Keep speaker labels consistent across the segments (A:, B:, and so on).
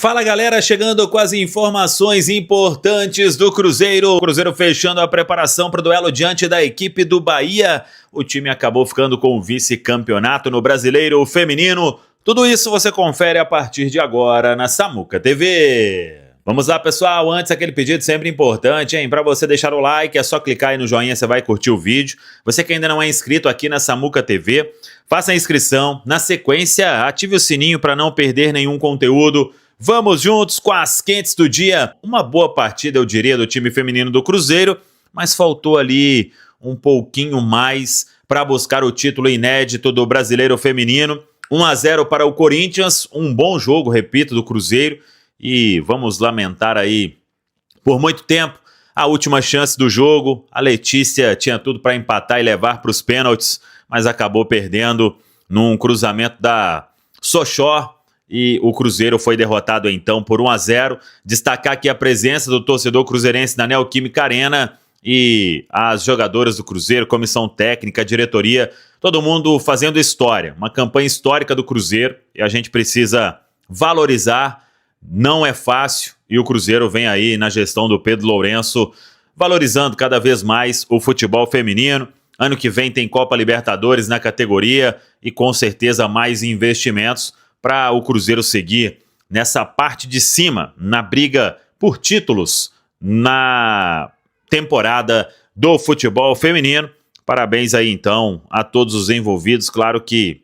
A: Fala galera, chegando com as informações importantes do Cruzeiro. O Cruzeiro fechando a preparação para o duelo diante da equipe do Bahia. O time acabou ficando com o vice-campeonato no Brasileiro Feminino. Tudo isso você confere a partir de agora na Samuca TV. Vamos lá pessoal, antes aquele pedido sempre importante, hein? Para você deixar o like, é só clicar aí no joinha, você vai curtir o vídeo. Você que ainda não é inscrito aqui na Samuca TV, faça a inscrição. Na sequência, ative o sininho para não perder nenhum conteúdo. Vamos juntos com as quentes do dia. Uma boa partida, eu diria, do time feminino do Cruzeiro, mas faltou ali um pouquinho mais para buscar o título inédito do Brasileiro Feminino. 1-0 para o Corinthians, um bom jogo, repito, do Cruzeiro. E vamos lamentar aí, por muito tempo, a última chance do jogo. A Letícia tinha tudo para empatar e levar para os pênaltis, mas acabou perdendo num cruzamento da Sochó. E o Cruzeiro foi derrotado então por 1-0. Destacar aqui a presença do torcedor cruzeirense na Neoquímica Arena e as jogadoras do Cruzeiro, comissão técnica, diretoria, todo mundo fazendo história. Uma campanha histórica do Cruzeiro e a gente precisa valorizar. Não é fácil e o Cruzeiro vem aí na gestão do Pedro Lourenço valorizando cada vez mais o futebol feminino. Ano que vem tem Copa Libertadores na categoria e com certeza mais investimentos para o Cruzeiro seguir nessa parte de cima, na briga por títulos na temporada do futebol feminino. Parabéns aí então a todos os envolvidos. Claro que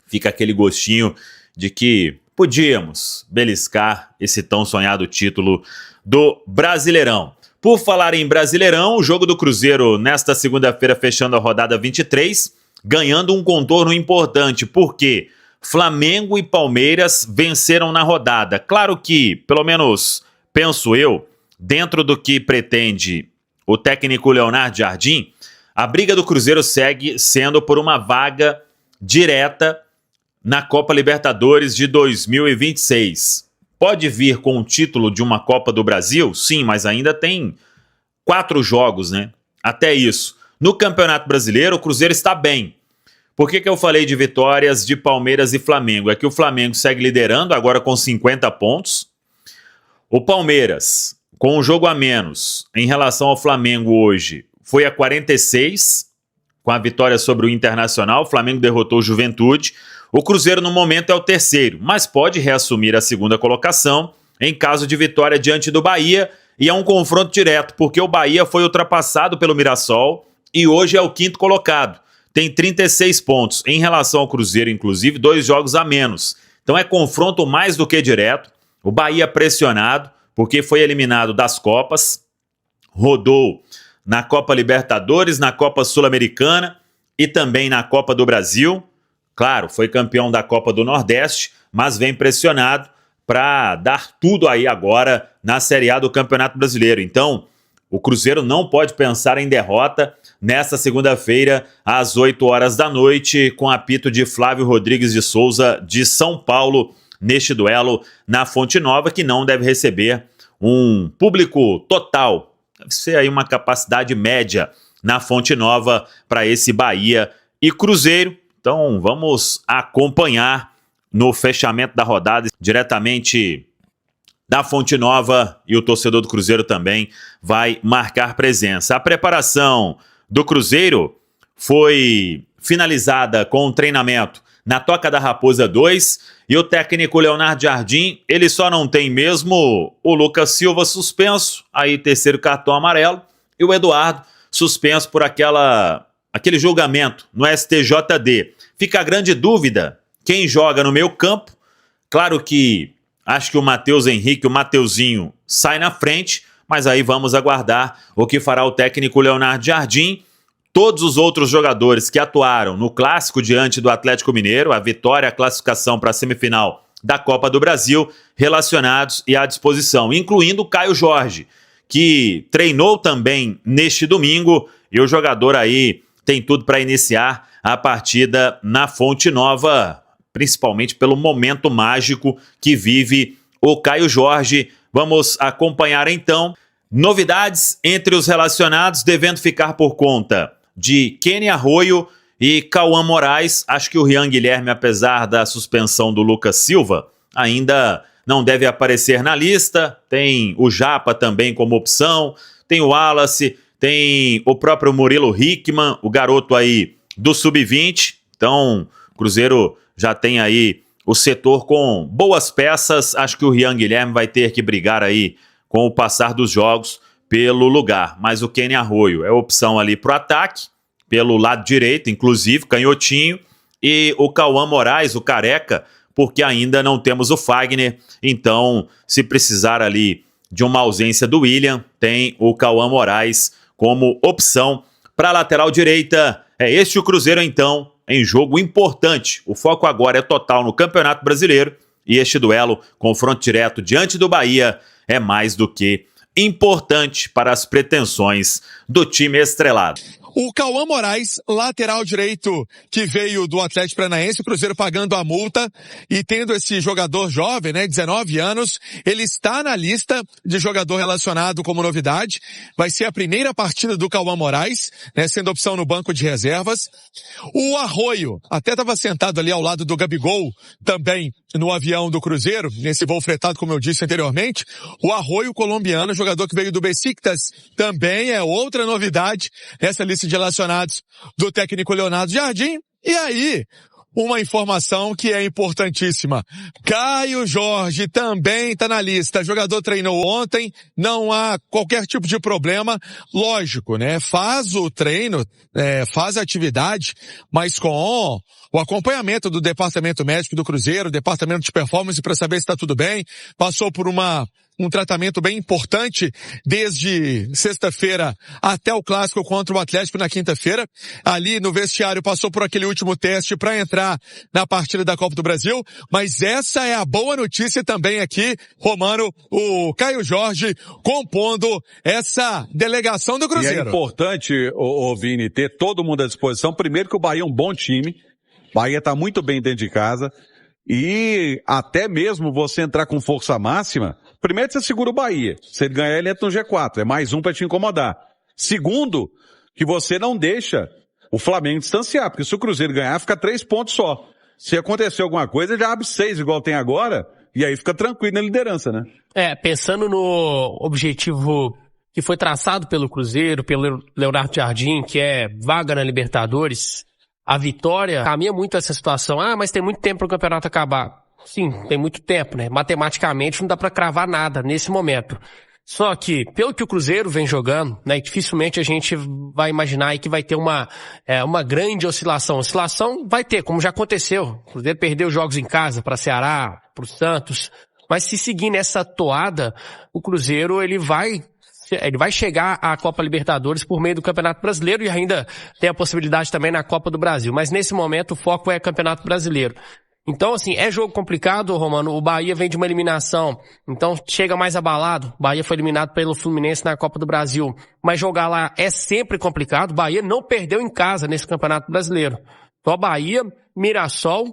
A: fica aquele gostinho de que podíamos beliscar esse tão sonhado título do Brasileirão. Por falar em Brasileirão, o jogo do Cruzeiro nesta segunda-feira fechando a rodada 23, ganhando um contorno importante, porque Flamengo e Palmeiras venceram na rodada. Claro que, pelo menos penso eu, dentro do que pretende o técnico Leonardo Jardim, a briga do Cruzeiro segue sendo por uma vaga direta na Copa Libertadores de 2026. Pode vir com o título de uma Copa do Brasil? Sim, mas ainda tem 4 jogos, né? Até isso. No Campeonato Brasileiro, o Cruzeiro está bem. Por que eu falei de vitórias de Palmeiras e Flamengo? É que o Flamengo segue liderando, agora com 50 pontos. O Palmeiras, com um jogo a menos em relação ao Flamengo hoje, foi a 46, com a vitória sobre o Internacional. O Flamengo derrotou o Juventude. O Cruzeiro, no momento, é o terceiro, mas pode reassumir a segunda colocação em caso de vitória diante do Bahia. E é um confronto direto, porque o Bahia foi ultrapassado pelo Mirassol e hoje é o quinto colocado. Tem 36 pontos. Em relação ao Cruzeiro, inclusive, 2 jogos a menos. Então é confronto mais do que direto. O Bahia pressionado, porque foi eliminado das Copas. Rodou na Copa Libertadores, na Copa Sul-Americana e também na Copa do Brasil. Claro, foi campeão da Copa do Nordeste, mas vem pressionado para dar tudo aí agora na Série A do Campeonato Brasileiro. Então, o Cruzeiro não pode pensar em derrota nesta segunda-feira, às 8 horas da noite, com apito de Flávio Rodrigues de Souza, de São Paulo, neste duelo na Fonte Nova, que não deve receber um público total. Deve ser aí uma capacidade média na Fonte Nova para esse Bahia e Cruzeiro. Então vamos acompanhar no fechamento da rodada diretamente da Fonte Nova e o torcedor do Cruzeiro também vai marcar presença. A preparação do Cruzeiro foi finalizada com um treinamento na Toca da Raposa 2 e o técnico Leonardo Jardim, ele só não tem mesmo o Lucas Silva suspenso, aí terceiro cartão amarelo, e o Eduardo suspenso por aquele julgamento no STJD. Fica a grande dúvida, quem joga no meio campo? Claro que acho que o Matheus Henrique, o Mateuzinho, sai na frente, mas aí vamos aguardar o que fará o técnico Leonardo Jardim. Todos os outros jogadores que atuaram no Clássico diante do Atlético Mineiro, a vitória, a classificação para a semifinal da Copa do Brasil, relacionados e à disposição, incluindo o Caio Jorge, que treinou também neste domingo, e o jogador aí tem tudo para iniciar a partida na Fonte Nova, principalmente pelo momento mágico que vive o Caio Jorge. Vamos acompanhar então novidades entre os relacionados, devendo ficar por conta de Kenny Arroio e Cauã Moraes. Acho que o Rian Guilherme, apesar da suspensão do Lucas Silva, ainda não deve aparecer na lista. Tem o Japa também como opção, tem o Wallace, tem o próprio Murilo Hickman, o garoto aí do Sub-20. Então, o Cruzeiro já tem aí o setor com boas peças. Acho que o Rian Guilherme vai ter que brigar aí com o passar dos jogos pelo lugar. Mas o Kenny Arroio é opção ali pro ataque, pelo lado direito, inclusive, canhotinho. E o Cauã Moraes, o careca, porque ainda não temos o Fagner. Então, se precisar ali de uma ausência do William, tem o Cauã Moraes como opção para a lateral direita. É este o Cruzeiro, então, em jogo importante. O foco agora é total no Campeonato Brasileiro e este duelo, confronto direto diante do Bahia, é mais do que importante para as pretensões do time estrelado.
B: O Cauã Moraes, lateral direito que veio do Atlético Paranaense, o Cruzeiro pagando a multa e tendo esse jogador jovem, 19 anos, ele está na lista de jogador relacionado como novidade. Vai ser a primeira partida do Cauã Moraes, sendo opção no banco de reservas. O Arroio, até estava sentado ali ao lado do Gabigol, também no avião do Cruzeiro, nesse voo fretado, como eu disse anteriormente. O Arroio colombiano, jogador que veio do Besiktas, também é outra novidade nessa lista de relacionados do técnico Leonardo Jardim. E aí, uma informação que é importantíssima. Caio Jorge também está na lista. O jogador treinou ontem, não há qualquer tipo de problema. Lógico, faz o treino, faz a atividade, mas com o acompanhamento do departamento médico do Cruzeiro, departamento de performance, para saber se está tudo bem. Passou por um tratamento bem importante desde sexta-feira até o clássico contra o Atlético na quinta-feira. Ali no vestiário passou por aquele último teste para entrar na partida da Copa do Brasil. Mas essa é a boa notícia também aqui, Romano, o Caio Jorge compondo essa delegação do Cruzeiro.
C: E é importante, Vini, ter todo mundo à disposição. Primeiro que o Bahia é um bom time. O Bahia está muito bem dentro de casa. E até mesmo você entrar com força máxima, primeiro você segura o Bahia. Se ele ganhar, ele entra no G4. É mais um para te incomodar. Segundo, que você não deixa o Flamengo distanciar, porque se o Cruzeiro ganhar, fica 3 pontos só. Se acontecer alguma coisa, ele já abre 6, igual tem agora, e aí fica tranquilo na liderança, né?
D: Pensando no objetivo que foi traçado pelo Cruzeiro, pelo Leonardo Jardim, que é vaga na Libertadores, a vitória caminha muito essa situação. Mas tem muito tempo para o campeonato acabar. Sim, tem muito tempo, Matematicamente não dá para cravar nada nesse momento. Só que, pelo que o Cruzeiro vem jogando, dificilmente a gente vai imaginar aí que vai ter uma grande oscilação. Oscilação vai ter, como já aconteceu. O Cruzeiro perdeu jogos em casa para Ceará, para o Santos. Mas se seguir nessa toada, o Cruzeiro ele vai chegar à Copa Libertadores por meio do Campeonato Brasileiro e ainda tem a possibilidade também na Copa do Brasil. Mas nesse momento o foco é Campeonato Brasileiro. Então, é jogo complicado, Romano. O Bahia vem de uma eliminação, então chega mais abalado. O Bahia foi eliminado pelo Fluminense na Copa do Brasil. Mas jogar lá é sempre complicado. O Bahia não perdeu em casa nesse Campeonato Brasileiro. Então, Bahia, Mirassol,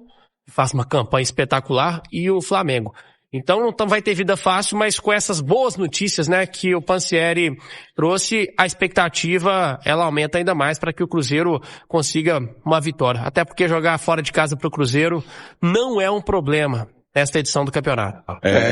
D: faz uma campanha espetacular, e o Flamengo. Então não vai ter vida fácil, mas com essas boas notícias, que o Pansieri trouxe, a expectativa, ela aumenta ainda mais para que o Cruzeiro consiga uma vitória. Até porque jogar fora de casa para o Cruzeiro não é um problema nesta edição do campeonato.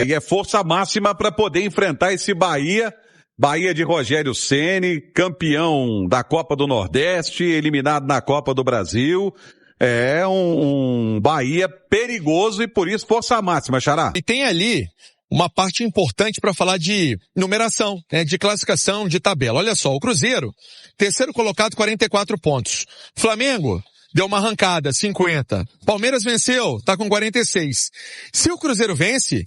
C: E é força máxima para poder enfrentar esse Bahia. Bahia de Rogério Ceni, campeão da Copa do Nordeste, eliminado na Copa do Brasil. É um Bahia perigoso e por isso força máxima, Xará.
B: E tem ali uma parte importante para falar de numeração, de classificação, de tabela. Olha só, o Cruzeiro, terceiro colocado, 44 pontos. Flamengo deu uma arrancada, 50. Palmeiras venceu, tá com 46. Se o Cruzeiro vence,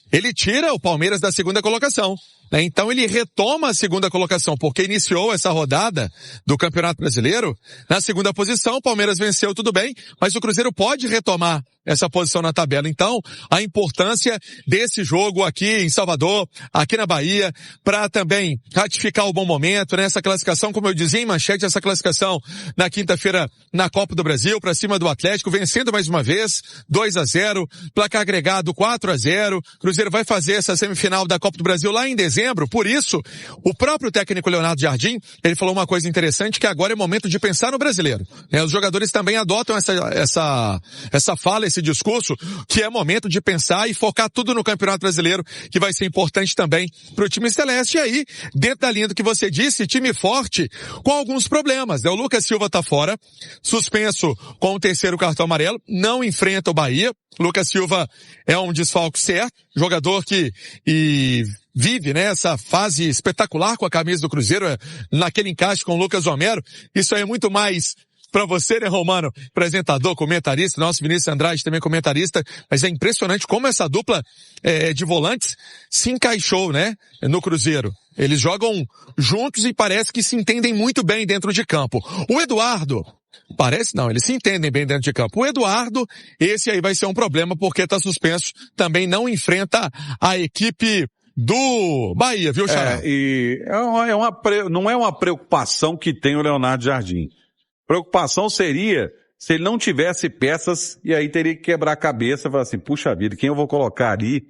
B: ele tira o Palmeiras da segunda colocação. Então ele retoma a segunda colocação, porque iniciou essa rodada do Campeonato Brasileiro na segunda posição. O Palmeiras venceu, tudo bem, mas o Cruzeiro pode retomar essa posição na tabela. Então, a importância desse jogo aqui em Salvador, aqui na Bahia, para também ratificar o bom momento nessa classificação, como eu dizia em manchete, essa classificação na quinta-feira na Copa do Brasil, para cima do Atlético, vencendo mais uma vez, 2-0, placar agregado 4-0. Cruzeiro vai fazer essa semifinal da Copa do Brasil lá em dezembro, dezembro. Por isso, o próprio técnico Leonardo Jardim, ele falou uma coisa interessante, que agora é momento de pensar no brasileiro. Os jogadores também adotam essa fala, esse discurso, que é momento de pensar e focar tudo no Campeonato Brasileiro, que vai ser importante também para o time celeste. E aí, dentro da linha do que você disse, time forte com alguns problemas. O Lucas Silva tá fora, suspenso com o terceiro cartão amarelo, não enfrenta o Bahia. Lucas Silva é um desfalque certo, jogador que vive, né, essa fase espetacular com a camisa do Cruzeiro, naquele encaixe com o Lucas Romero. Isso aí é muito mais pra você, né, Romano? Apresentador, comentarista, nosso Vinícius Andrade também comentarista, mas é impressionante como essa dupla de volantes se encaixou, né, no Cruzeiro. Eles jogam juntos e parece que se entendem muito bem dentro de campo. O Eduardo, parece não, eles se entendem bem dentro de campo. O Eduardo, esse aí vai ser um problema porque tá suspenso, também não enfrenta a equipe do Bahia, viu, Xará?
C: Não é uma preocupação que tem o Leonardo Jardim. Preocupação seria se ele não tivesse peças e aí teria que quebrar a cabeça e falar assim, puxa vida, quem eu vou colocar ali?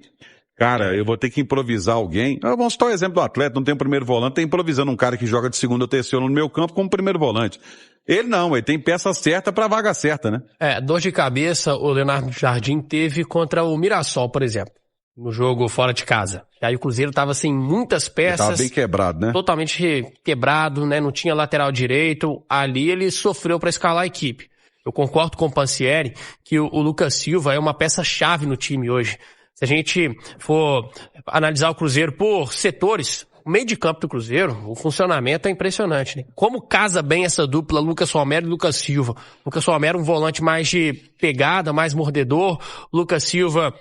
C: Cara, eu vou ter que improvisar alguém. Vamos citar o exemplo do Atlético, não tem um primeiro volante, tá improvisando um cara que joga de segundo ou terceiro no meu campo como primeiro volante. Ele não, ele tem peça certa pra vaga certa, né?
D: Dor de cabeça o Leonardo Jardim teve contra o Mirassol, por exemplo, no jogo fora de casa. E aí o Cruzeiro tava sem muitas peças.
C: Ele tava bem quebrado, né?
D: Totalmente quebrado, né? Não tinha lateral direito. Ali ele sofreu pra escalar a equipe. Eu concordo com o Pansieri que o Lucas Silva é uma peça-chave no time hoje. Se a gente for analisar o Cruzeiro por setores, o meio de campo do Cruzeiro, o funcionamento é impressionante, né? Como casa bem essa dupla Lucas Romero e Lucas Silva. Lucas Romero um volante mais de pegada, mais mordedor. Lucas Silva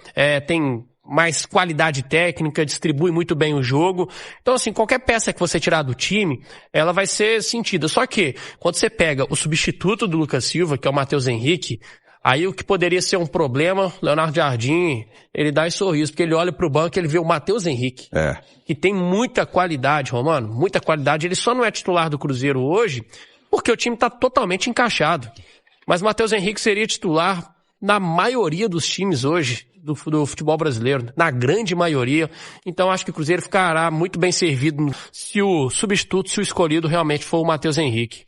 D: tem mais qualidade técnica, distribui muito bem o jogo. Então, assim, qualquer peça que você tirar do time, ela vai ser sentida. Só que, quando você pega o substituto do Lucas Silva, que é o Matheus Henrique, aí o que poderia ser um problema, Leonardo Jardim, ele dá esse sorriso, porque ele olha pro banco e ele vê o Matheus Henrique, que tem muita qualidade, Romano, muita qualidade. Ele só não é titular do Cruzeiro hoje, porque o time tá totalmente encaixado. Mas o Matheus Henrique seria titular na maioria dos times hoje do futebol brasileiro, na grande maioria. Então acho que o Cruzeiro ficará muito bem servido se o substituto, se o escolhido realmente for o Matheus Henrique.